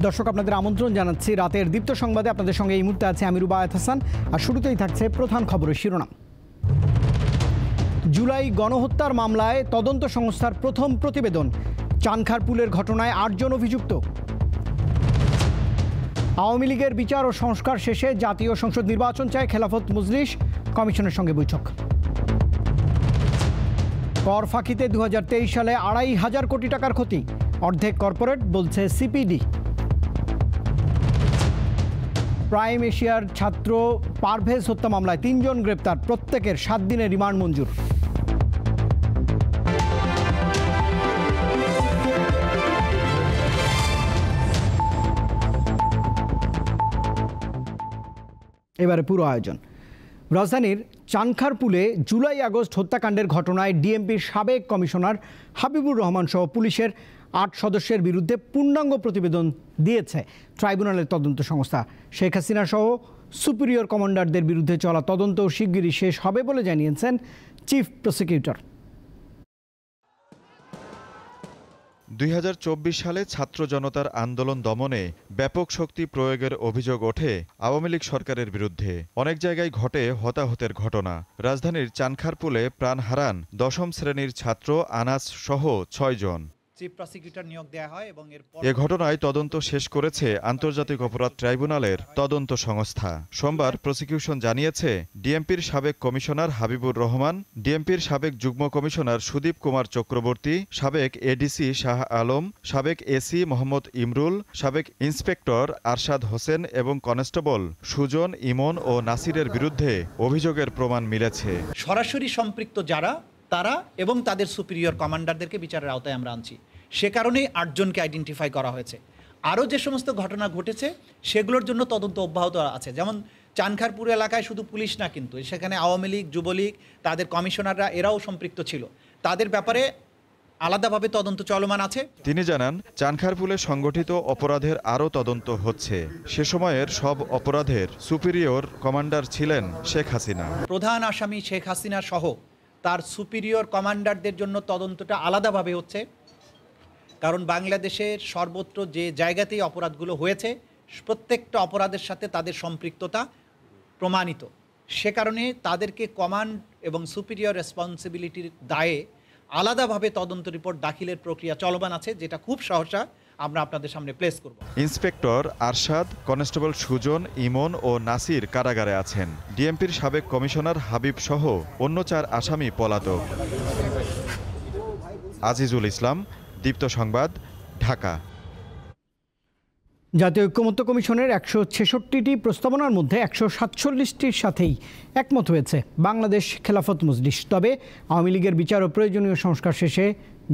দর্শক, আপনাদের আমন্ত্রণ জানাচ্ছি রাতের দীপ্ত সংবাদে। আপনাদের সঙ্গে এই মুহূর্তে আছে আমি রুবায়েত হাসান। আর শুরুতেই থাকছে প্রধান খবরের শিরোনাম। জুলাই গণহত্যার মামলায় তদন্ত সংস্থার প্রথম প্রতিবেদন। চানখারপুলের ঘটনায় ৮ জন অভিযুক্ত। আওয়ামী লীগের বিচার ও সংস্কার শেষে জাতীয় সংসদ নির্বাচন চায় খেলাফত মজলিস, কমিশনের সঙ্গে বৈঠক। কর ফাঁকিতে 2023 সালে ২৫০০ কোটি টাকার ক্ষতি, অর্ধেক কর্পোরেট বলছে সিপিডি। প্রাইম এশিয়ার ছাত্র পারভেজ হত্যা মামলায় ৩ জন গ্রেপ্তার, প্রত্যেকের ৭ দিনের রিমান্ড মঞ্জুর। এবারে পুরো আয়োজন। রাজধানীর চানখারপুলে জুলাই আগস্ট হত্যাকাণ্ডের ঘটনায় ডিএমপির সাবেক কমিশনার হাবিবুর রহমান সহ পুলিশের ৮ সদস্যের বিরুদ্ধে পূর্ণাঙ্গ প্রতিবেদন দিয়েছে ট্রাইব্যুনালের তদন্ত সংস্থা। শেখ হাসিনা সহ সুপিরিয়র কমান্ডারদের বিরুদ্ধে চলা তদন্ত শিগগিরই শেষ হবে বলে জানিয়েছেন চিফ প্রসিকিউটর। ২০২৪ সালে ছাত্র জনতার আন্দোলন দমনে ব্যাপক শক্তি প্রয়োগের অভিযোগ ওঠে আওয়ামী লীগ সরকারের বিরুদ্ধে। অনেক জায়গায় ঘটে হতাহতের ঘটনা। রাজধানীর চানখারপুলে প্রাণ হারান ১০ম শ্রেণীর ছাত্র আনাস সহ ৬ জন। চিফ প্রসিকিউটর নিয়োগ দেওয়া হয় এবং এ ঘটনায় তদন্ত শেষ করেছে আন্তর্জাতিক অপরাধ ট্রাইব্যুনালের তদন্ত সংস্থা। সোমবার প্রসিকিউশন জানিয়েছে ডিএমপির সাবেক কমিশনার হাবিবুর রহমান, ডিএমপির সাবেক যুগ্ম কমিশনার সুদীপ কুমার চক্রবর্তী, সাবেক এডিসি শাহ আলম, সাবেক এসি মোহাম্মদ ইমরুল, সাবেক ইন্সপেক্টর আরশাদ হোসেন এবং কনস্টেবল সুজন, ইমন ও নাসিরের বিরুদ্ধে অভিযোগের প্রমাণ মিলেছে। সরাসরি সম্পৃক্ত যারা তারা এবং তাদের সুপিরিয়র কমান্ডারদেরকে বিচারের আওতায় আমরা আনছি। সে কারণেই ৮ জনকে আইডেন্টিফাই করা হয়েছে। আরও যে সমস্ত ঘটনা ঘটেছে সেগুলোর জন্য তদন্ত অব্যাহত আছে। যেমন চানখারপুর এলাকায় শুধু পুলিশ না, কিন্তু সেখানে আওয়ামী লীগ, যুবলীগ, তাদের কমিশনাররা এরাও সম্পৃক্ত ছিল। তাদের ব্যাপারে আলাদাভাবে তদন্ত চলমান আছে। তিনি জানান, চানখারপুলে সংগঠিত অপরাধের আরও তদন্ত হচ্ছে। সে সময়ের সব অপরাধের সুপিরিয়র কমান্ডার ছিলেন শেখ হাসিনা। প্রধান আসামি শেখ হাসিনা সহ তার সুপিরিয়র কমান্ডারদের জন্য তদন্তটা আলাদাভাবে হচ্ছে, কারণ বাংলাদেশের সর্বত্র যে জায়গাতেই অপরাধগুলো হয়েছে প্রত্যেকটা অপরাধের সাথে তাদের সম্পৃক্ততা প্রমাণিত। সে কারণে তাদেরকে কমান্ড এবং সুপিরিয়র রেসপন্সিবিলিটির দায়ে আলাদাভাবে তদন্ত রিপোর্ট দাখিলের প্রক্রিয়া চলমান আছে, যেটা খুব সহসা আমরা আপনাদের সামনে প্লেস করব। ইন্সপেক্টর আরশাদ, কনস্টেবল সুজন, ইমন ও নাসির কারাগারে আছেন। ডিএমপির সাবেক কমিশনার হাবিব সহ অন্য ৪ আসামি পলাতক। আজিজুল ইসলাম, দীপ্ত সংবাদ, ঢাকা। জাতীয় ঐক্যমত্য কমিশনের ১৬৬টি প্রস্তাবনার মধ্যে ১৪৭টির সাথেই একমত হয়েছে বাংলাদেশ খেলাফত মজলিস। তবে আওয়ামী লীগের বিচার ও প্রয়োজনীয় সংস্কার শেষে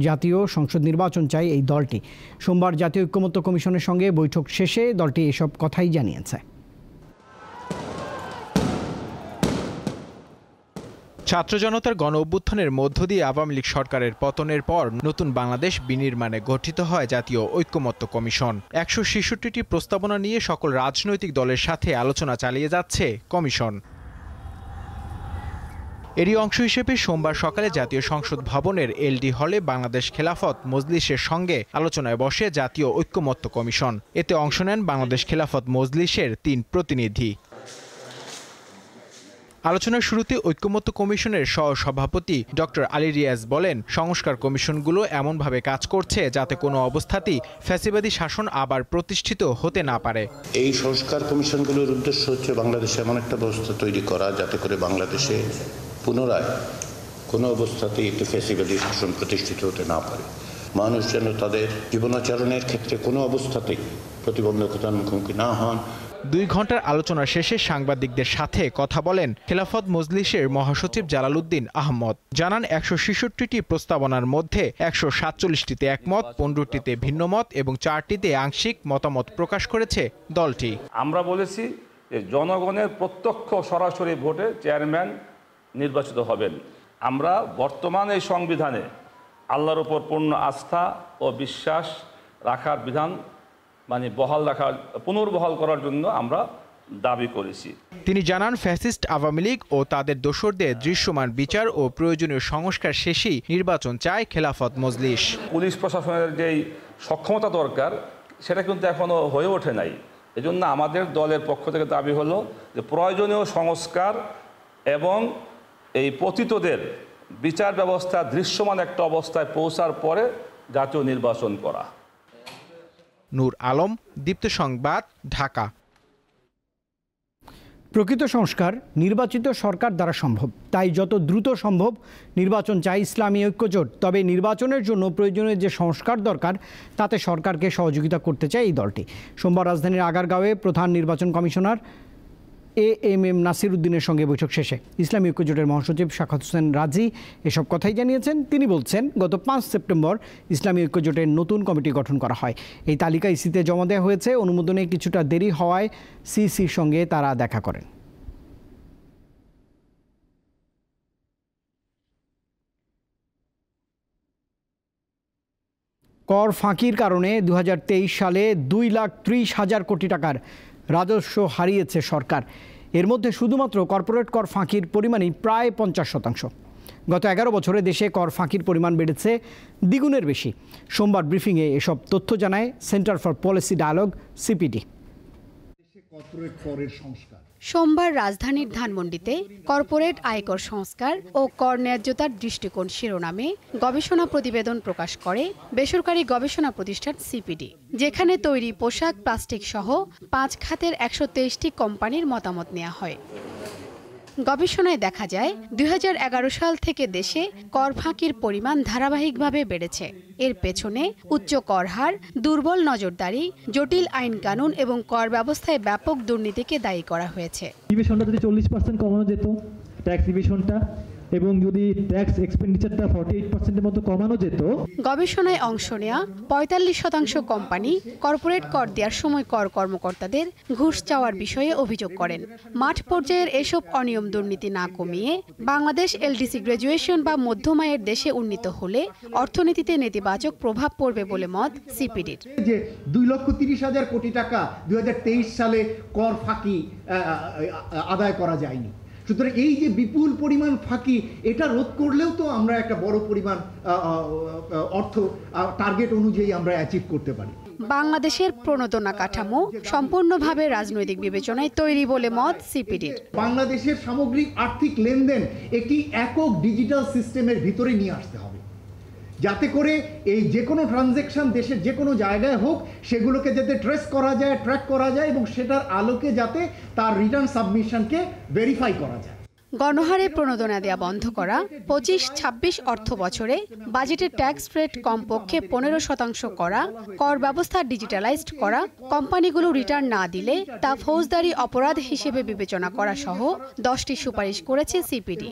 জাতীয় সংসদ নির্বাচন চায় এই দলটি। সোমবার জাতীয় ঐক্যমত্য কমিশনের সঙ্গে বৈঠক শেষে দলটি এসব কথাই জানিয়েছে। ছাত্র জনতার গণ অভ্যুত্থানের মধ্য দিয়ে আওয়ামী লীগ সরকারের পতনের পর নতুন বাংলাদেশ বিনির্মাণে গঠিত হয় জাতীয় ঐক্যমত্য কমিশন। ১৬৬টি প্রস্তাবনা নিয়ে সকল রাজনৈতিক দলের সাথে আলোচনা চালিয়ে যাচ্ছে কমিশন। এরই অংশ হিসেবে সোমবার সকালে জাতীয় সংসদ ভবনের এলডি হলে বাংলাদেশ খেলাফত মজলিসের সঙ্গে আলোচনায় বসে জাতীয় ঐক্যমত্য কমিশন। এতে অংশ নেন বাংলাদেশ খেলাফত মজলিসের ৩ প্রতিনিধি। আলোচনার শুরুতে ঐক্যমত্য কমিশনের সহসভাপতি ডক্টর আলী রিয়াজ বলেন, সংস্কার কমিশনগুলো এমনভাবে কাজ করছে যাতে কোনো অবস্থাতেই ফ্যাসিবাদী শাসন আবার প্রতিষ্ঠিত হতে না পারে। এই সংস্কার কমিশনগুলোর উদ্দেশ্য হচ্ছে বাংলাদেশে এমন একটা ব্যবস্থা তৈরি করা যাতে করে বাংলাদেশে পুনরায় কোনো অবস্থাতেই একটি ফ্যাসিবাদী শাসন প্রতিষ্ঠিত হতে না পারে। মানুষ যেন তাদের জীবনাচরণের ক্ষেত্রে কোনো অবস্থাতেই প্রতিবন্ধকতার মুখোমুখি না হন। 2 ঘন্টার আলোচনা শেষে সাংবাদিকদের সাথে কথা বলেন খেলাফত মজলিসের মহাসচিব জালালউদ্দিন আহমদ। জানান, ১৬৬টি প্রস্তাবনার মধ্যে ১৪৭টিতে একমত, 15টিতে ভিন্নমত এবং 4টিতে আংশিক মতামত প্রকাশ করেছে দলটি। আমরা বলেছি যে জনগণের প্রত্যক্ষ সরাসরি ভোটে চেয়ারম্যান নির্বাচিত হবেন। আমরা বর্তমান এই সংবিধানে আল্লাহর উপর পূর্ণ আস্থা ও বিশ্বাস রাখার বিধান পুনর্বহাল করার জন্য আমরা দাবি করেছি। তিনি জানান, ফ্যাসিস্ট আওয়ামী লীগ ও তাদের দোসরদের দৃশ্যমান বিচার ও প্রয়োজনীয় সংস্কার শেষেই নির্বাচন চায় খেলাফত মজলিস। পুলিশ প্রশাসনের যেই সক্ষমতা দরকার সেটা কিন্তু এখনও হয়ে ওঠে নাই। এজন্য আমাদের দলের পক্ষ থেকে দাবি হলো যে প্রয়োজনীয় সংস্কার এবং এই পতিতদের বিচার ব্যবস্থা দৃশ্যমান একটা অবস্থায় পৌঁছার পরে জাতীয় নির্বাচন করা। নূর আলম, দীপ্ত সংবাদ, ঢাকা। প্রকৃত সংস্কার নির্বাচিত সরকার দ্বারা সম্ভব, তাই যত দ্রুত সম্ভব নির্বাচন চাই ইসলামী ঐক্যজোট। তবে নির্বাচনের জন্য প্রয়োজনীয় যে সংস্কার দরকার তাতে সরকারকে সহযোগিতা করতে চায় এই দলটি। সোমবার রাজধানীর আগারগাঁওয়ে প্রধান নির্বাচন কমিশনার AMM নাসির উদ্দিনের সঙ্গে বৈঠক শেষে ইসলামী ঐক্যজোটের মহাসচিব শাখাত হোসেন রাজি এসব কথাই জানিয়েছেন। তিনি বলছেন, গত 5 সেপ্টেম্বর ইসলামী ঐক্যজোটের নতুন কমিটি গঠন করা হয়। এই তালিকা ইসিতে জমা দেওয়া হয়েছে। অনুমোদনে কিছুটা দেরি হওয়ায় সিসির সঙ্গে তারা দেখা করেন। কর ফাঁকির কারণে 2023 সালে 2,30,000 কোটি টাকার রাজস্ব হারিয়েছে সরকার। এর মধ্যে শুধুমাত্র কর্পোরেট কর ফাঁকির পরিমাণই প্রায় 50%। গত 11 বছরে দেশে কর ফাঁকির পরিমাণ বেড়েছে দ্বিগুণের বেশি। সোমবার ব্রিফিংয়ে এসব তথ্য জানায় centre for policy dialogue CPD। সোমবার রাজধানীর ধানমন্ডিতে কর্পোরেট আয়কর সংস্কার ও কর ন্যায্যতার দৃষ্টিকোণ শিরোনামে গবেষণা প্রতিবেদন প্রকাশ করে বেসরকারি গবেষণা প্রতিষ্ঠান CPD, যেখানে তৈরি, পোশাক, প্লাস্টিক সহ 5 খাতের 123টি কোম্পানির মতামত নেওয়া হয়। গবেষণায় দেখা যায় 2011 সাল থেকে দেশে কর ফাঁকির পরিমাণ ধারাবাহিকভাবে বেড়েছে। এর পেছনে উচ্চ কর হার, দুর্বল নজরদারি, জটিল আইন কানুন এবং কর ব্যবস্থায় ব্যাপক দুর্নীতিকে দায়ী করা হয়েছে। ইভিশনটা যদি 40% কমানো যেত, ট্যাক্স ইভিশনটা, এবং যদি ট্যাক্স এক্সপেন্ডিচারটা 48%-এর মতো কমানো যেত। গবেষণায় অংশ নেওয়া 45% কোম্পানি কর্পোরেট কর দেওয়ার সময় কর কর্মকর্তাদের ঘুষ চাওয়ার বিষয়ে অভিযোগ করেন। মাঠ পর্যায়ের এসব অনিয়ম দুর্নীতি না কমিয়ে বাংলাদেশ LDC গ্র্যাজুয়েশন বা মধ্যম আয়ের দেশে উন্নীত হলে অর্থনীতিতে নেতিবাচক প্রভাব পড়বে বলে মত CPDর। যে 2,30,000 কোটি টাকা 2023 সালে কর ফাঁকি আদায় করা যায়নি। সুতরাং এই যে বিপুল পরিমাণ ফাঁকি, এটা রোধ করলেও তো আমরা একটা বড় পরিমাণ অর্থ টার্গেট অনুযায়ী আমরা অ্যাচিভ করতে পারি। বাংলাদেশের প্রণোদনা কাঠামো সম্পূর্ণভাবে রাজনৈতিক বিবেচনায় তৈরি বলে মত CPDর। বাংলাদেশের সামগ্রিক আর্থিক লেনদেন একটি একক ডিজিটাল সিস্টেমের ভিতরে নিয়ে আসতে হবে, যাতে করে এই যে কোনো ট্রানজ্যাকশন দেশের যে কোনো জায়গায় হোক সেগুলোকে যাতে ট্রেস করা যায়, ট্র্যাক করা যায় এবং সেটার আলোকে যাতে তার রিটার্ন সাবমিশনকে ভেরিফাই করা যায়। গণহারে প্রণোদনা দেওয়া বন্ধ করা, 25-26 অর্থ বছরে বাজেটের ট্যাক্স রেট কমপক্ষে 15% করা, কর ব্যবস্থা ডিজিটালাইজড করা, কোম্পানিগুলো রিটার্ন না দিলে তা ফৌজদারি অপরাধ হিসেবে বিবেচনা করা সহ 10টি সুপারিশ করেছে CPD।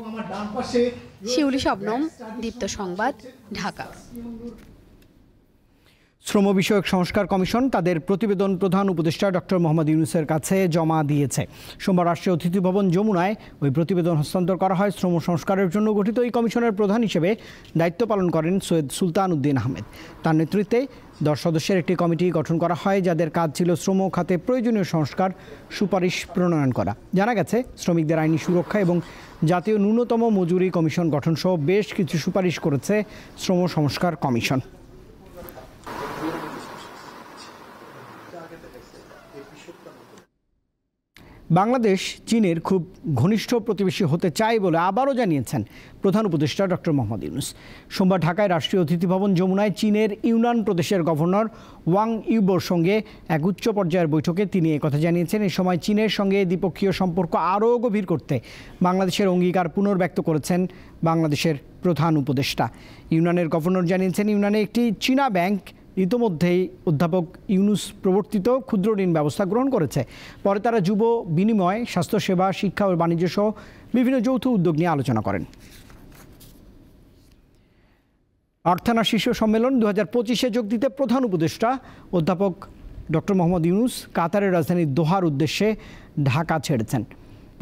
শিউলি শবনম, দীপ্ত সংবাদ, ঢাকা। শ্রম বিষয়ক সংস্কার কমিশন তাদের প্রতিবেদন প্রধান উপদেষ্টা ডক্টর মোহাম্মদ ইউনূসের কাছে জমা দিয়েছে। সোমবার রাষ্ট্রীয় অতিথি ভবন যমুনায় ওই প্রতিবেদন হস্তান্তর করা হয়। শ্রম সংস্কারের জন্য গঠিত এই কমিশনের প্রধান হিসেবে দায়িত্ব পালন করেন সৈয়দ সুলতান উদ্দিন আহমেদ। তার নেতৃত্বে 10 সদস্যের একটি কমিটি গঠন করা হয়, যাদের কাজ ছিল শ্রম খাতে প্রয়োজনীয় সংস্কার সুপারিশ প্রণয়ন করা। জানা গেছে, শ্রমিকদের আইনি সুরক্ষা এবং জাতীয় ন্যূনতম মজুরি কমিশন গঠন সহ বেশ কিছু সুপারিশ করেছে শ্রম সংস্কার কমিশন। বাংলাদেশ চীনের খুব ঘনিষ্ঠ প্রতিবেশী হতে চায় বলে আবারও জানিয়েছেন প্রধান উপদেষ্টা ডক্টর মোহাম্মদ ইউনূস। সোমবার ঢাকায় রাষ্ট্রীয় অতিথি ভবন যমুনায় চীনের ইউনান প্রদেশের গভর্নর ওয়াং ইউবোর সঙ্গে এক উচ্চ পর্যায়ের বৈঠকে তিনি একথা জানিয়েছেন। এই সময় চীনের সঙ্গে দ্বিপক্ষীয় সম্পর্ক আরও গভীর করতে বাংলাদেশের অঙ্গীকার পুনর্ব্যক্ত করেছেন বাংলাদেশের প্রধান উপদেষ্টা। ইউনানের গভর্নর জানিয়েছেন, ইউনানে একটি চীনা ব্যাংক ইতোমধ্যেই অধ্যাপক ইউনূস প্রবর্তিত ক্ষুদ্র ঋণ ব্যবস্থা গ্রহণ করেছে। পরে তারা যুব বিনিময়, স্বাস্থ্যসেবা, শিক্ষা ও বাণিজ্য সহ বিভিন্ন যৌথ উদ্যোগ নিয়ে আলোচনা করেন। আর্থানা শীর্ষ সম্মেলন 2025-এ যোগ দিতে প্রধান উপদেষ্টা অধ্যাপক ডক্টর মোহাম্মদ ইউনূস কাতারের রাজধানী দোহার উদ্দেশ্যে ঢাকা ছেড়েছেন।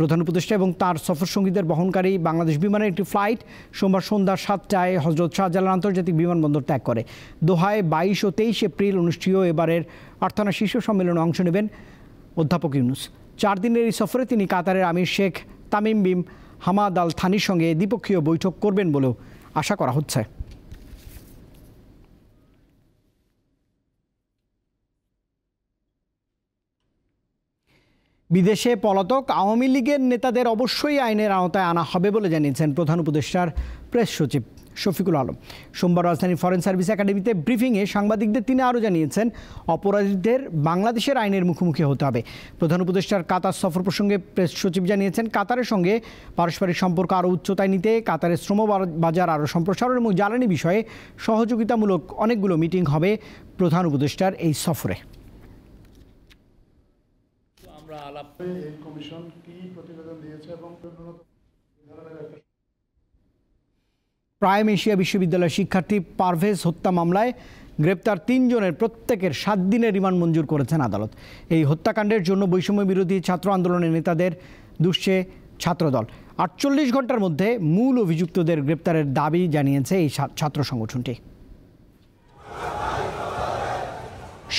প্রধান উপদেষ্টা এবং তার সফরসঙ্গীদের বহনকারী বাংলাদেশ বিমানের একটি ফ্লাইট সোমবার সন্ধ্যা 7টায় হজরত শাহজালাল আন্তর্জাতিক বিমানবন্দর ত্যাগ করে। দোহায় 22 ও 23 এপ্রিল অনুষ্ঠেয় এবারের আর্থানা শীর্ষ সম্মেলনে অংশ নেবেন অধ্যাপক ইউনূস। 4 দিনের এই সফরে তিনি কাতারের আমির Sheikh Tamim bin Hamad Al থানির সঙ্গে দ্বিপক্ষীয় বৈঠক করবেন বলেও আশা করা হচ্ছে। বিদেশে পলাতক আওয়ামী লীগের নেতাদের অবশ্যই আইনের আওতায় আনা হবে বলে জানিয়েছেন প্রধান উপদেষ্টার প্রেস সচিব শফিকুল আলম। সোমবার রাজধানীর ফরেন সার্ভিস একাডেমিতে ব্রিফিংয়ে সাংবাদিকদের তিনি আরও জানিয়েছেন, অপরাধীদের বাংলাদেশের আইনের মুখোমুখি হতে হবে। প্রধান উপদেষ্টার কাতার সফর প্রসঙ্গে প্রেস সচিব জানিয়েছেন, কাতারের সঙ্গে পারস্পরিক সম্পর্ক আরও উচ্চতায় নিতে কাতারের শ্রম বাজার আরও সম্প্রসারণ এবং জ্বালানি বিষয়ে সহযোগিতামূলক অনেকগুলো মিটিং হবে প্রধান উপদেষ্টার এই সফরে। প্রাইম এশিয়া বিশ্ববিদ্যালয়ের শিক্ষার্থী পারভেজ হত্যা মামলায় গ্রেপ্তার ৩ জনের প্রত্যেকের 7 দিনের রিমান্ড মঞ্জুর করেছেন আদালত। এই হত্যাকাণ্ডের জন্য বৈষম্য বিরোধী ছাত্র আন্দোলনের নেতাদের দুষছে ছাত্রদল। 48 ঘন্টার মধ্যে মূল অভিযুক্তদের গ্রেপ্তারের দাবি জানিয়েছে এই ছাত্র সংগঠনটি।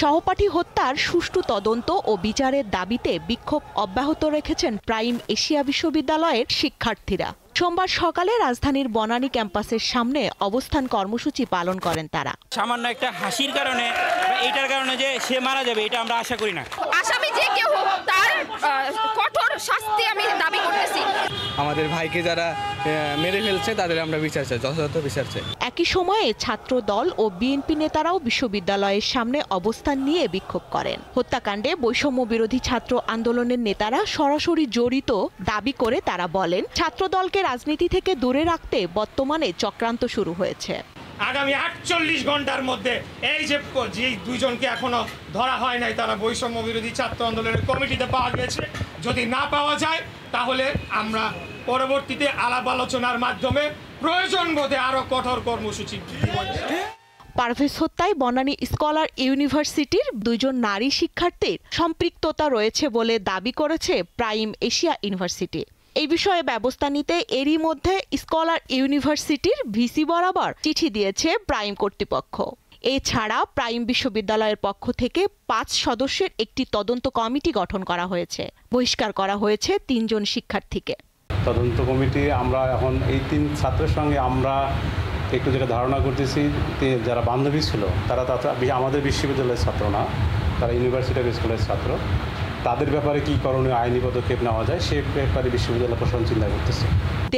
সহপাঠী হত্যার সুষ্ঠু তদন্ত ও বিচারের দাবিতে বিক্ষোভ অব্যাহত রেখেছেন প্রাইম এশিয়া বিশ্ববিদ্যালয়ের শিক্ষার্থীরা। সোমবার সকালে রাজধানীর বনানী ক্যাম্পাসের সামনে অবস্থান কর্মসূচি পালন করেন তারা। সামান্য একটা হাসির কারণে, এইটার কারণে যে সে মারা যাবে এটা আমরা আশা করি না। আসামি যে কেউ হোক তার কঠোর শাস্তি আমি দাবি করতেছি। আমাদের ভাইকে যারা মেরে ফেলছে তাদের আমরা বিচার চাই, যথাযথ বিচার চাই। একই সময়ে ছাত্র দল ও বিএনপি নেতারাও বিশ্ববিদ্যালয়ের সামনে অবস্থান নিয়ে বিক্ষোভ করেন। হত্যাকাণ্ডে বৈষম্য বিরোধী ছাত্র আন্দোলনের নেতারা সরাসরি জড়িত দাবি করে তারা বলেন, ছাত্র দলকে রাজনীতি থেকে দূরে রাখতে বর্তমানে চক্রান্ত শুরু হয়েছে। আগামী 48 ঘন্টার মধ্যে এই যে দুইজনকে এখনো ধরা হয় নাই, তারা বৈষম্য বিরোধী ছাত্র আন্দোলনের কমিটিতে পাওয়া গেছে। যদি না পাওয়া যায় তাহলে আমরা পরবর্তীতে আলাপ আলোচনার মাধ্যমে প্রয়োজন বোধে আরো কঠোর কর্মসূচি দিব। পারভেজ হত্যায় বনানী স্কলার ইউনিভার্সিটির 2 জন নারী শিক্ষার্থীর সম্পৃক্ততা রয়েছে বলে দাবি করেছে প্রাইম এশিয়া ইউনিভার্সিটি। এই বিষয়ে ব্যবস্থা নিতে এরই মধ্যে স্কলার ইউনিভার্সিটির ভিসি বরাবর চিঠি দিয়েছে প্রাইম কর্তৃপক্ষ। এছাড়া প্রাইম বিশ্ববিদ্যালয়ের পক্ষ থেকে 5 সদস্যের একটি তদন্ত কমিটি গঠন করা হয়েছে। বহিষ্কার করা হয়েছে 3 জন শিক্ষার্থীকে। তদন্ত কমিটি আমরা এখন এই 3 ছাত্রের সঙ্গে আমরা একটু যেটা ধারণা করতেছি, যারা বান্ধবী ছিল তারা আমাদের বিশ্ববিদ্যালয়ের ছাত্র না, তারা ইউনিভার্সিটি স্কুলের ছাত্র। তাদের ব্যাপারে কি করণীয় আইনি পদক্ষেপ নেওয়া যায় সে ব্যাপারে বিশ্ববিদ্যালয় প্রশাসন চিন্তা করতেছে।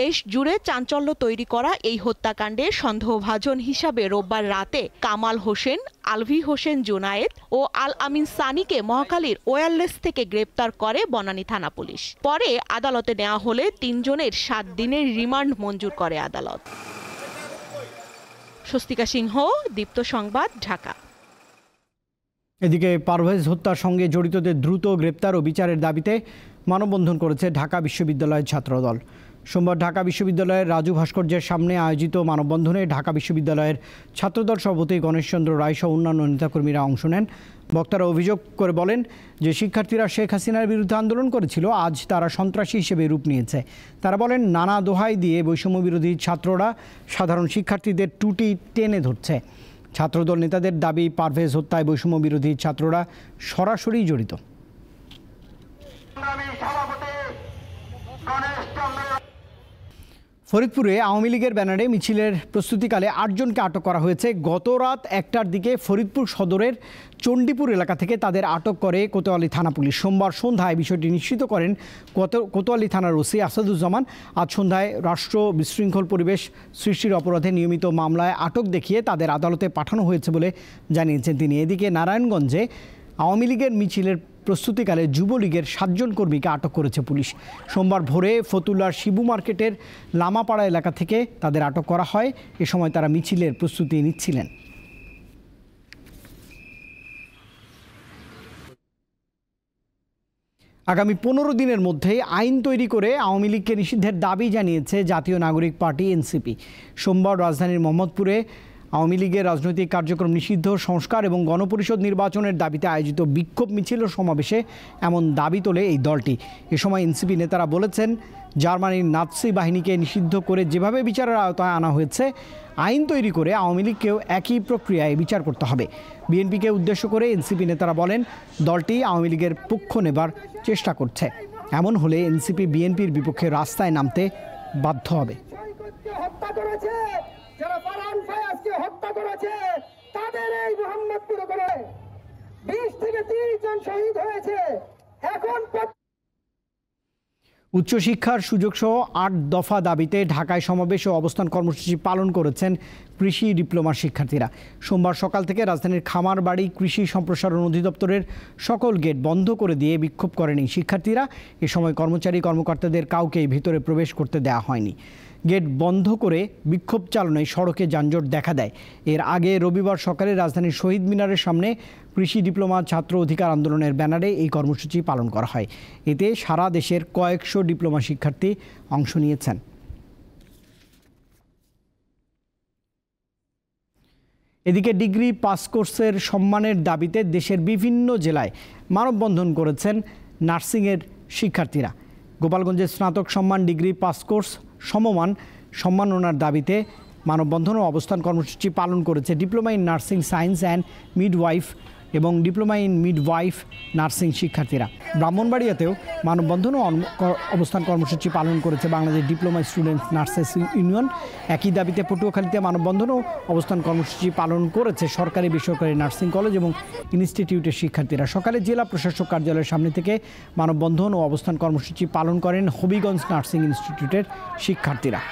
দেশ জুড়ে চাঞ্চল্য তৈরি করা এই হত্যাকাণ্ডে সন্দেহভাজন হিসাবে রোববার রাতে কামাল হোসেন, আলভি হোসেন জুনায়েদ ও আল আমিন সানিকে মহাখালীর ওয়্যারলেস থেকে গ্রেপ্তার করে বনানী থানা পুলিশ। পরে আদালতে নেওয়া হলে 3 জনের 7 দিনের রিমান্ড মঞ্জুর করে আদালত। স্বস্তিকা সিংহ, দীপ্ত সংবাদ, ঢাকা। এদিকে পারভেজ হত্যার সঙ্গে জড়িতদের দ্রুত গ্রেপ্তার ও বিচারের দাবিতে মানববন্ধন করেছে ঢাকা বিশ্ববিদ্যালয়ের ছাত্রদল। সোমবার ঢাকা বিশ্ববিদ্যালয়ের রাজু ভাস্কর্যের সামনে আয়োজিত মানববন্ধনে ঢাকা বিশ্ববিদ্যালয়ের ছাত্রদল সভাপতি গণেশচন্দ্র রায় সহ অন্যান্য নেতাকর্মীরা অংশ নেন। বক্তারা অভিযোগ করে বলেন যে শিক্ষার্থীরা শেখ হাসিনার বিরুদ্ধে আন্দোলন করেছিল, আজ তারা সন্ত্রাসী হিসেবে রূপ নিয়েছে। তারা বলেন, নানা দোহাই দিয়ে বৈষম্য বিরোধী ছাত্ররা সাধারণ শিক্ষার্থীদের টুটি টেনে ধরছে। ছাত্রদল নেতাদের দাবি, পারভেজ হত্যায় বৈষম্য বিরোধী ছাত্ররা সরাসরি জড়িত। ফরিদপুরে আওয়ামী লীগের ব্যানারে মিছিলের প্রস্তুতিকালে 8 জনকে আটক করা হয়েছে। গত রাত 1টার দিকে ফরিদপুর সদরের চণ্ডীপুর এলাকা থেকে তাদের আটক করে কোতোয়ালি থানা পুলিশ। সোমবার সন্ধ্যায় বিষয়টি নিশ্চিত করেন কোতোয়ালি থানার ওসি আসাদুজ্জামান। আজ সন্ধ্যায় রাষ্ট্র বিশৃঙ্খল পরিবেশ সৃষ্টির অপরাধে নিয়মিত মামলায় আটক দেখিয়ে তাদের আদালতে পাঠানো হয়েছে বলে জানিয়েছেন তিনি। এদিকে নারায়ণগঞ্জে আওয়ামী লীগের মিছিলের প্রস্তুতিকালে যুবলীগের 7 জন কর্মীকে আটক করেছে পুলিশ। সোমবার ভোরে ফতুল্লার শিবু মার্কেটের লামাপাড়া এলাকা থেকে তাদের আটক করা হয়। এ সময় তারা মিছিলের প্রস্তুতি নিচ্ছিলেন। আগামী 15 দিনের মধ্যে আইন তৈরি করে আওয়ামী লীগকে নিষিদ্ধের দাবি জানিয়েছে জাতীয় নাগরিক পার্টি এনসিপি। সোমবার রাজধানীর মোহাম্মদপুরে আওয়ামী লীগের রাজনৈতিক কার্যক্রম নিষিদ্ধ, সংস্কার এবং গণপরিষদ নির্বাচনের দাবিতে আয়োজিত বিক্ষোভ মিছিল ও সমাবেশে এমন দাবি তোলে এই দলটি। এ সময় এনসিপি নেতারা বলেছেন, জার্মানির নাৎসি বাহিনীকে নিষিদ্ধ করে যেভাবে বিচারের আওতায় আনা হয়েছে, আইন তৈরি করে আওয়ামী লীগকেও একই প্রক্রিয়ায় বিচার করতে হবে। বিএনপিকে উদ্দেশ্য করে এনসিপি নেতারা বলেন, দলটি আওয়ামী লীগের পক্ষ নেবার চেষ্টা করছে। এমন হলে এনসিপি বিএনপির বিপক্ষে রাস্তায় নামতে বাধ্য হবে। যারা ফারহান ফায়াজকে হত্যা করেছে তাদের এই মোহাম্মদপুরে 20 থেকে 30 জন শহীদ হয়েছে। এখন উচ্চশিক্ষার সুযোগসহ ৮ দফা দাবিতে ঢাকায় সমাবেশ ও অবস্থান কর্মসূচি পালন করেছেন কৃষি ডিপ্লোমার শিক্ষার্থীরা। সোমবার সকাল থেকে রাজধানীর খামারবাড়ি কৃষি সম্প্রসারণ অধিদপ্তরের সকল গেট বন্ধ করে দিয়ে বিক্ষোভ করেন এই শিক্ষার্থীরা। এ সময় কর্মচারী-কর্মকর্তাদের কাউকেই ভিতরে প্রবেশ করতে দেওয়া হয়নি। গেট বন্ধ করে বিক্ষোভ চালনায় সড়কে যানজট দেখা দেয়। এর আগে রবিবার সকালে রাজধানীর শহীদ মিনারের সামনে কৃষি ডিপ্লোমা ছাত্র অধিকার আন্দোলনের ব্যানারে এই কর্মসূচি পালন করা হয়। এতে সারা দেশের কয়েকশো ডিপ্লোমা শিক্ষার্থী অংশ নিয়েছেন। এদিকে ডিগ্রি পাস কোর্সের সম্মানের দাবিতে দেশের বিভিন্ন জেলায় মানববন্ধন করেছেন নার্সিংয়ের শিক্ষার্থীরা। গোপালগঞ্জের স্নাতক সম্মান ডিগ্রি পাস কোর্স সমমান সম্মাননার দাবিতে মানববন্ধন ও অবস্থান কর্মসূচি পালন করেছে diploma in nursing science and midwife এবং ডিপ্লোমা ইন মিডওয়াইফ নার্সিং শিক্ষার্থীরা। ব্রাহ্মণবাড়িয়াতেও মানববন্ধন ও অবস্থান কর্মসূচি পালন করেছে Bangladesh diploma students nurses union. একই দাবিতে পটুয়াখালীতে মানববন্ধন ও অবস্থান কর্মসূচি পালন করেছে সরকারি বেসরকারি নার্সিং কলেজ এবং ইনস্টিটিউটের শিক্ষার্থীরা। সকালে জেলা প্রশাসক কার্যালয়ের সামনে থেকে মানববন্ধন ও অবস্থান কর্মসূচি পালন করেন হবিগঞ্জ নার্সিং ইনস্টিটিউটের শিক্ষার্থীরা।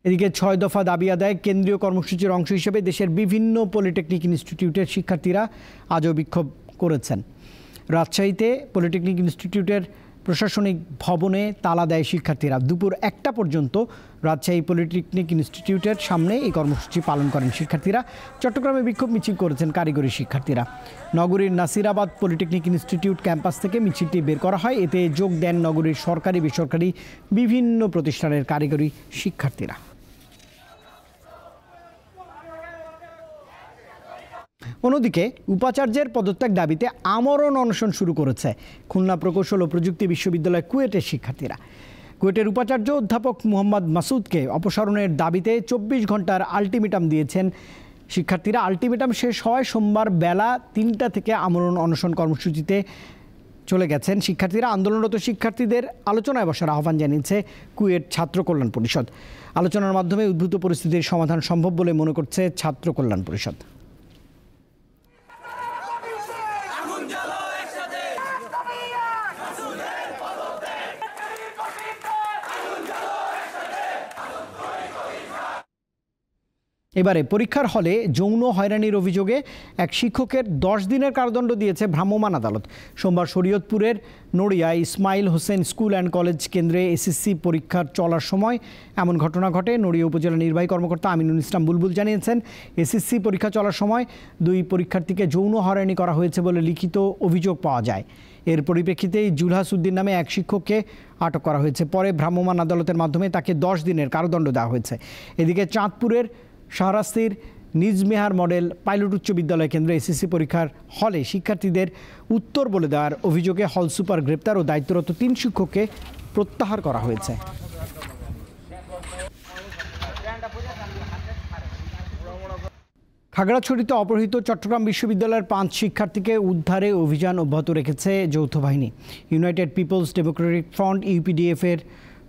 এদিকে 6 দফা দাবি আদায় কেন্দ্রীয় কর্মসূচির অংশ হিসেবে দেশের বিভিন্ন পলিটেকনিক ইনস্টিটিউটের শিক্ষার্থীরা আজও বিক্ষোভ করেছেন। রাজশাহীতে পলিটেকনিক ইনস্টিটিউটের প্রশাসনিক ভবনে তালা দেয় শিক্ষার্থীরা। দুপুর 1টা পর্যন্ত রাজশাহী পলিটেকনিক ইনস্টিটিউটের সামনে এই কর্মসূচি পালন করেন শিক্ষার্থীরা। চট্টগ্রামে বিক্ষোভ মিছিল করেছেন কারিগরি শিক্ষার্থীরা। নগরীর নাসিরাবাদ পলিটেকনিক ইনস্টিটিউট ক্যাম্পাস থেকে মিছিলটি বের করা হয়। এতে যোগ দেন নগরীর সরকারি বেসরকারি বিভিন্ন প্রতিষ্ঠানের কারিগরি শিক্ষার্থীরা। অন্যদিকে উপাচার্যের পদত্যাগ দাবিতে আমরণ অনশন শুরু করেছে খুলনা প্রকৌশল ও প্রযুক্তি বিশ্ববিদ্যালয় কুয়েটের শিক্ষার্থীরা। কুয়েটের উপাচার্য অধ্যাপক মোহাম্মদ মাসুদকে অপসারণের দাবিতে 24 ঘন্টার আলটিমেটাম দিয়েছেন শিক্ষার্থীরা। আলটিমেটাম শেষ হওয়ায় সোমবার বেলা 3টা থেকে আমরণ অনশন কর্মসূচিতে চলে গেছেন শিক্ষার্থীরা। আন্দোলনরত শিক্ষার্থীদের আলোচনায় বসার আহ্বান জানিয়েছে কুয়েট ছাত্র কল্যাণ পরিষদ। আলোচনার মাধ্যমে উদ্ভূত পরিস্থিতির সমাধান সম্ভব বলে মনে করছে ছাত্র কল্যাণ পরিষদ। এবারে পরীক্ষার হলে যৌন হয়রানির অভিযোগে এক শিক্ষকের 10 দিনের কারাদণ্ড দিয়েছে ভ্রাম্যমাণ আদালত। সোমবার শরীয়তপুরের নড়িয়ায় Ismail Hossain school and college কেন্দ্রে এসএসসি পরীক্ষার চলার সময় এমন ঘটনা ঘটে। নড়িয়া উপজেলা নির্বাহী কর্মকর্তা আমিনুল ইসলাম বুলবুল জানিয়েছেন, এসএসসি পরীক্ষা চলার সময় 2 পরীক্ষার্থীকে যৌন হয়রানি করা হয়েছে বলে লিখিত অভিযোগ পাওয়া যায়। এর পরিপ্রেক্ষিতে জুলহাস উদ্দিন নামে এক শিক্ষককে আটক করা হয়েছে। পরে ভ্রাম্যমাণ আদালতের মাধ্যমে তাকে 10 দিনের কারাদণ্ড দেওয়া হয়েছে। এদিকে চাঁদপুরের শাহরাস্তির নিজ মেহার মডেল পাইলট উচ্চ বিদ্যালয় কেন্দ্রে এসএসসি পরীক্ষার হলে শিক্ষার্থীদের উত্তর বলে দেওয়ার অভিযোগে হল সুপার গ্রেপ্তার ও দায়িত্বরত 3 শিক্ষককে প্রত্যাহার করা হয়েছে। খাগড়াছড়িতে অপহৃত চট্টগ্রাম বিশ্ববিদ্যালয়ের 5 শিক্ষার্থীকে উদ্ধারে অভিযান অব্যাহত রেখেছে যৌথ বাহিনী। ইউনাইটেড পিপলস ডেমোক্রেটিক ফ্রন্ট ইউপিডিএফের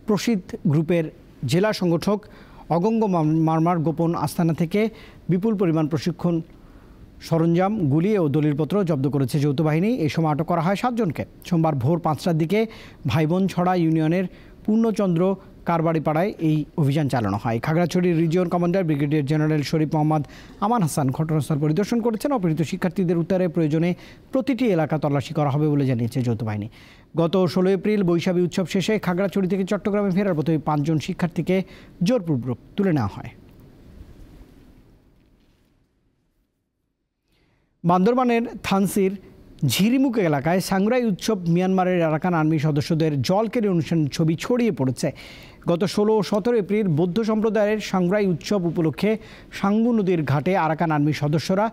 প্রসিদ্ধ গ্রুপের জেলা সংগঠক অগঙ্গ মারমার গোপন আস্তানা থেকে বিপুল পরিমাণ প্রশিক্ষণ সরঞ্জাম, গুলি ও দলিলপত্র জব্দ করেছে যৌথ বাহিনী। এই সময় আটক করা হয় 7 জনকে। সোমবার ভোর 5টার দিকে ভাইবোন ছড়া ইউনিয়নের পূর্ণচন্দ্র কারবাড়িপাড়ায় এই অভিযান চালানো হয়। খাগড়াছড়ির রিজিয়ন কমান্ডার ব্রিগেডিয়ার জেনারেল শরীফ মোহাম্মদ আমান হাসান ঘটনাস্থল পরিদর্শন করেছেন। অপহৃত শিক্ষার্থীদের উদ্ধারে প্রয়োজনে প্রতিটি এলাকা তল্লাশি করা হবে বলে জানিয়েছে যৌথ বাহিনী। গত 16 এপ্রিল বৈশাখী উৎসব শেষে খাগড়াছড়ি থেকে চট্টগ্রামে ফেরার পথে 5 জন শিক্ষার্থীকে জোরপূর্বক তুলে নেওয়া হয়। বান্দরবানের থানসির ঝিরিমুখ এলাকায় সাংগ্রাই উৎসব মিয়ানমারের আরাকান আর্মি সদস্যদের জলকেলি অনুষ্ঠানের ছবি ছড়িয়ে পড়েছে। গত 16 ও 17 এপ্রিল বৌদ্ধ সম্প্রদায়ের সাংগ্রাই উৎসব উপলক্ষে সাঙ্গু নদীর ঘাটে আরাকান আর্মির সদস্যরা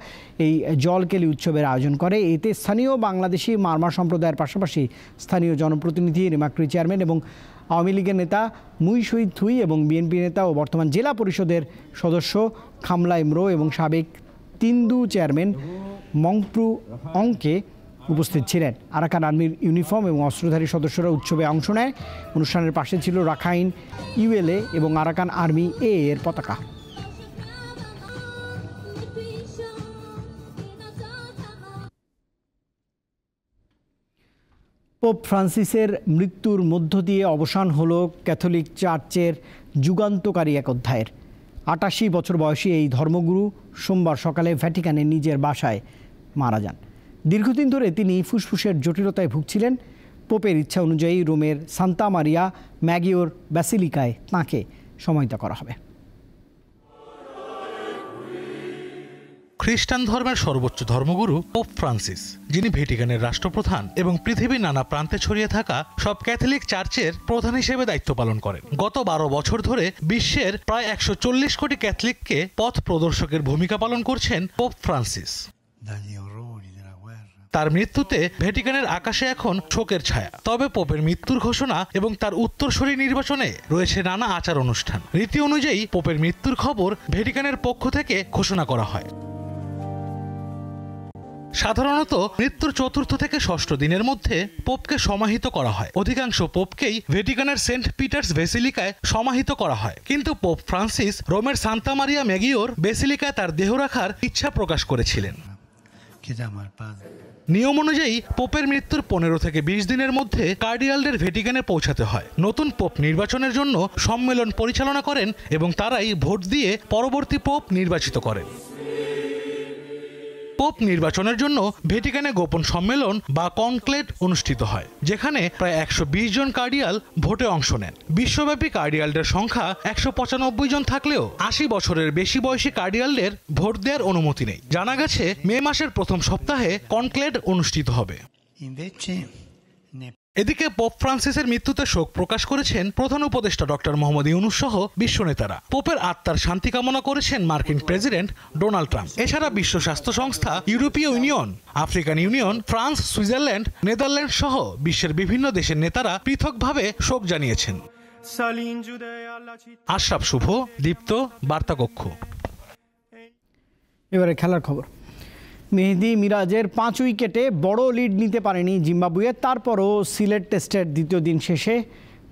এই জলকেলি উৎসবের আয়োজন করে। এতে স্থানীয় বাংলাদেশি মারমা সম্প্রদায়ের পাশাপাশি স্থানীয় জনপ্রতিনিধি, রিমাক্রি চেয়ারম্যান এবং আওয়ামী লীগের নেতা মুই শহীদ থুই এবং বিএনপি নেতা ও বর্তমান জেলা পরিষদের সদস্য খামলা ইমরো এবং সাবেক তিন্দু চেয়ারম্যান মংপ্রু অংকে উপস্থিত ছিলেন। আরাকান আর্মির ইউনিফর্ম এবং অস্ত্রধারী সদস্যরা উৎসবে অংশ নেয়। অনুষ্ঠানের পাশে ছিল রাখাইন ইউএলএ এবং আরাকান আর্মি এর পতাকা। পোপ ফ্রান্সিসের মৃত্যুর মধ্য দিয়ে অবসান হলো ক্যাথলিক চার্চের যুগান্তকারী এক অধ্যায়ের। ৮৮ বছর বয়সী এই ধর্মগুরু সোমবার সকালে ভ্যাটিকানে নিজের বাসায় মারা যান। দীর্ঘদিন ধরে তিনি ফুসফুসের জটিলতায় ভুগছিলেন। পোপের ইচ্ছা অনুযায়ী রোমের সান্তা মারিয়া ম্যাগিওর ব্যাসিলিকায় তাঁকে সমাহিত করা হবে। খ্রিস্টান ধর্মের সর্বোচ্চ ধর্মগুরু পোপ ফ্রান্সিস, যিনি ভ্যাটিকানের রাষ্ট্রপ্রধান এবং পৃথিবীর নানা প্রান্তে ছড়িয়ে থাকা সব ক্যাথলিক চার্চের প্রধান হিসেবে দায়িত্ব পালন করেন। গত ১২ বছর ধরে বিশ্বের প্রায় ১৪০ কোটি ক্যাথলিককে পথ প্রদর্শকের ভূমিকা পালন করছেন পোপ ফ্রান্সিস। তার মৃত্যুতে ভ্যাটিকানের আকাশে এখন শোকের ছায়া। তবে পোপের মৃত্যুর ঘোষণা এবং তার উত্তরসূরি নির্বাচনে রয়েছে নানা আচার অনুষ্ঠান। রীতি অনুযায়ী পোপের মৃত্যুর খবর ভ্যাটিকানের পক্ষ থেকে ঘোষণা করা হয়। সাধারণত মৃত্যুর ৪র্থ থেকে ৬ষ্ঠ দিনের মধ্যে পোপকে সমাহিত করা হয়। অধিকাংশ পোপকেই ভ্যাটিকানের সেন্ট পিটার্স বেসিলিকায় সমাহিত করা হয়, কিন্তু পোপ ফ্রান্সিস রোমের সান্তা মারিয়া ম্যাগিওর বেসিলিকায় তার দেহ রাখার ইচ্ছা প্রকাশ করেছিলেন। নিয়ম অনুযায়ী পোপের মৃত্যুর ১৫ থেকে ২০ দিনের মধ্যে কার্ডিনালদের ভ্যাটিকানে পৌঁছাতে হয়। নতুন পোপ নির্বাচনের জন্য সম্মেলন পরিচালনা করেন এবং তারাই ভোট দিয়ে পরবর্তী পোপ নির্বাচিত করেন। পোপ নির্বাচনের জন্য ভ্যাটিকানে গোপন সম্মেলন বা কনক্লেভ অনুষ্ঠিত হয়, যেখানে প্রায় ১২০ জন কার্ডিনাল ভোটে অংশ নেন। বিশ্বব্যাপী কার্ডিনালদের সংখ্যা ১৯৫ জন থাকলেও ৮০ বছরের বেশি বয়সী কার্ডিনালদের ভোট দেওয়ার অনুমতি নেই। জানা গেছে মে মাসের প্রথম সপ্তাহে কনক্লেভ অনুষ্ঠিত হবে। এদিকে পোপ ফ্রান্সিসের মৃত্যুতে শোক প্রকাশ করেছেন প্রধান উপদেষ্টা ডক্টর মোহাম্মদ ইউনূস সহ বিশ্ব নেতারা। পোপের আত্মার শান্তি কামনা করেছেন মার্কিন প্রেসিডেন্ট ডোনাল্ড ট্রাম্প। এছাড়া বিশ্ব স্বাস্থ্য সংস্থা, ইউরোপীয় union, African union, France, Switzerland, Netherland সহ বিশ্বের বিভিন্ন দেশের নেতারা পৃথকভাবে শোক জানিয়েছেন। আশরাফ শুভ, দীপ্ত, বার্তাকক্ষ। এবারে খেলার খবর। মেহেদী মিরাজের 5 উইকেটে বড় লিড নিতে পারেনি জিম্বাবুয়ে। তারপরও সিলেট টেস্টের দ্বিতীয় দিন শেষে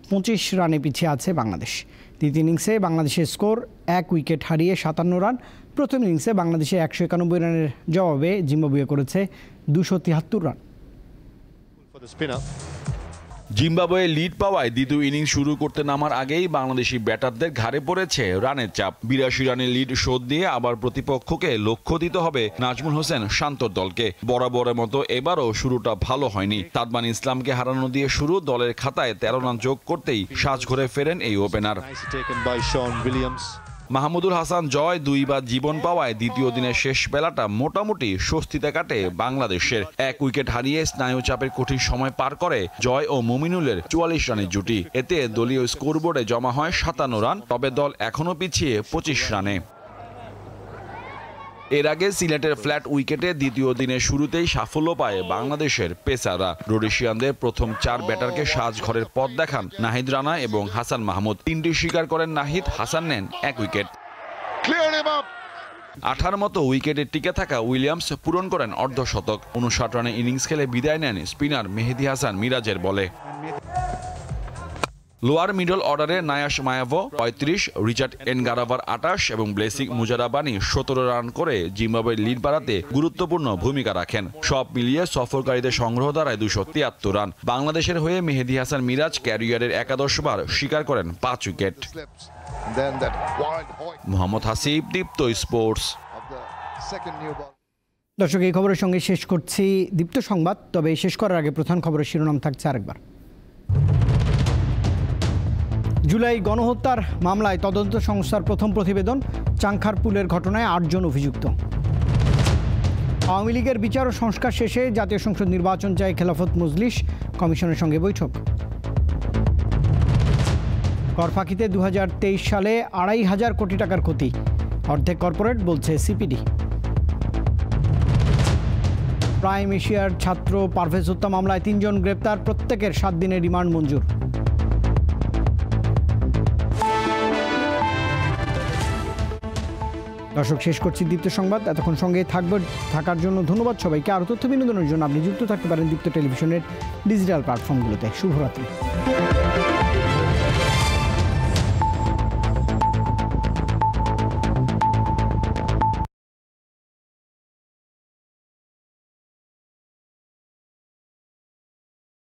25 রানে পিছিয়ে আছে বাংলাদেশ। দ্বিতীয় ইনিংসে বাংলাদেশের স্কোর 1 উইকেট হারিয়ে 57 রান। প্রথম ইনিংসে বাংলাদেশে 191 রানের জবাবে জিম্বাবুয়ে করেছে 273 রান। জিম্বাবুয়ে লিড পাওয়ায় দ্বিতীয় ইনিংস শুরু করতে নামার আগেই বাংলাদেশি ব্যাটারদের ঘাড়ে পড়েছে রানের চাপ। 82 রানের লিড শোধ দিয়ে আবার প্রতিপক্ষকে লক্ষ্য দিতে হবে নাজমুল হোসেন শান্তর দলকে। বরাবরের মতো এবারও শুরুটা ভালো হয়নি। তাদমান ইসলামকে হারানো দিয়ে শুরু, দলের খাতায় 13 রান যোগ করতেই সাজঘরে ফেরেন এই ওপেনার। মাহমুদুল হাসান জয় 2 বার জীবন পাওয়ায় দ্বিতীয় দিনের শেষ বেলাটা মোটামুটি স্বস্তিতে কাটে বাংলাদেশের। 1 উইকেট হারিয়ে স্নায়ু চাপের কঠিন সময় পার করে জয় ও মুমিনুলের 44 রানের জুটি। এতে দলীয় স্কোরবোর্ডে জমা হয় 57 রান। তবে দল এখনও পিছিয়ে 25 রানে। এর আগে সিলেটের ফ্ল্যাট উইকেটে দ্বিতীয় দিনের শুরুতেই সাফল্য পায় বাংলাদেশের পেসাররা। রোডেশিয়ানদের প্রথম 4 ব্যাটারকে সাজঘরের পথ দেখান নাহিদ রানা এবং হাসান মাহমুদ। 3টি শিকার করেন নাহিদ, হাসান নেন 1 উইকেট। 8 মতো উইকেটে টিকে থাকা উইলিয়ামস পূরণ করেন অর্ধশতক। 59 রানে ইনিংস খেলে বিদায় নেন স্পিনার মেহেদী হাসান মিরাজের বলে। লোয়ার মিডল অর্ডারে নায়াস মায়াভো 35, রিচার্ড এনগারাভার 28 এবং ব্লেসিং মুজারাবানি 17 রান করে জিম্বাবুয়ের লিড বাড়াতে গুরুত্বপূর্ণ ভূমিকা রাখেন। সব মিলিয়ে সফরকারীদের সংগ্রহ দাঁড়ায় 273 রান। বাংলাদেশের হয়ে মেহেদী হাসান মিরাজ ক্যারিয়ারের 11 বার শিকার করেন 5 উইকেট। মোহাম্মদ হাসিব, দীপ্ত স্পোর্টস। দর্শক, এই খবরের সঙ্গে শেষ করছি দীপ্ত সংবাদ। তবে শেষ করার আগে প্রধান খবরের শিরোনাম থাকছে আরেকবার। জুলাই গণহত্যার মামলায় তদন্ত সংস্থার প্রথম প্রতিবেদন। চাংখারপুলের ঘটনায় 8 জন অভিযুক্ত। আওয়ামী লীগের বিচার ও সংস্কার শেষে জাতীয় সংসদ নির্বাচন চায় খেলাফত মজলিস, কমিশনের সঙ্গে বৈঠক। কর ফাঁকিতে 2023 সালে 2500 কোটি টাকার ক্ষতি, অর্ধেক কর্পোরেট বলছে সিপিডি। প্রাইম এশিয়ার ছাত্র পারভেজ হত্যা মামলায় 3 জন গ্রেপ্তার, প্রত্যেকের 7 দিনের রিমান্ড মঞ্জুর। দর্শক, শেষ করছি দীপ্ত সংবাদ। এতক্ষণ সঙ্গে থাকার জন্য ধন্যবাদ সবাইকে। আরও তথ্য বিনোদনের জন্য আপনি যুক্ত থাকতে পারেন দীপ্ত টেলিভিশনের ডিজিটাল প্ল্যাটফর্মগুলোতে। শুভরাত্রি।